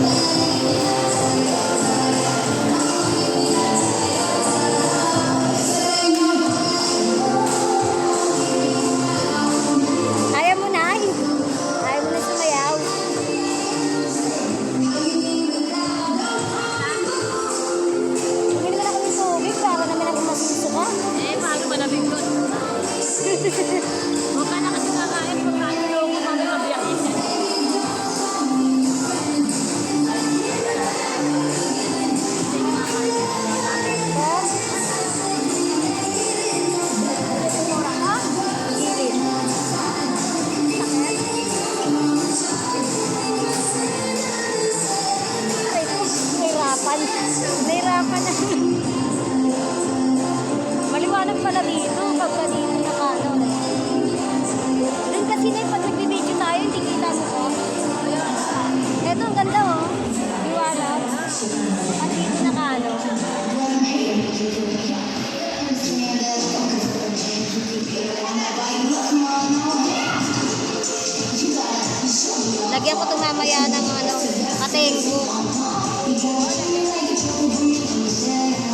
Ayaw mo na? Ayaw mo na sumayaw? Bumili ka na kami tubig para naman ako masusuka. Paano malamig doon? Huwag ka na kasi kakain kung paano loob mo kami mabiyakin. Nahirapan na. Maliwanag pala dito pagka dito nakano. Doon kasi na pag nag-video tayo, hindi kita mo ko. Eto, ang ganda oh. Liwanag. Pag dito nakano. Lagyan ko itong mamaya ng ano, katenggo.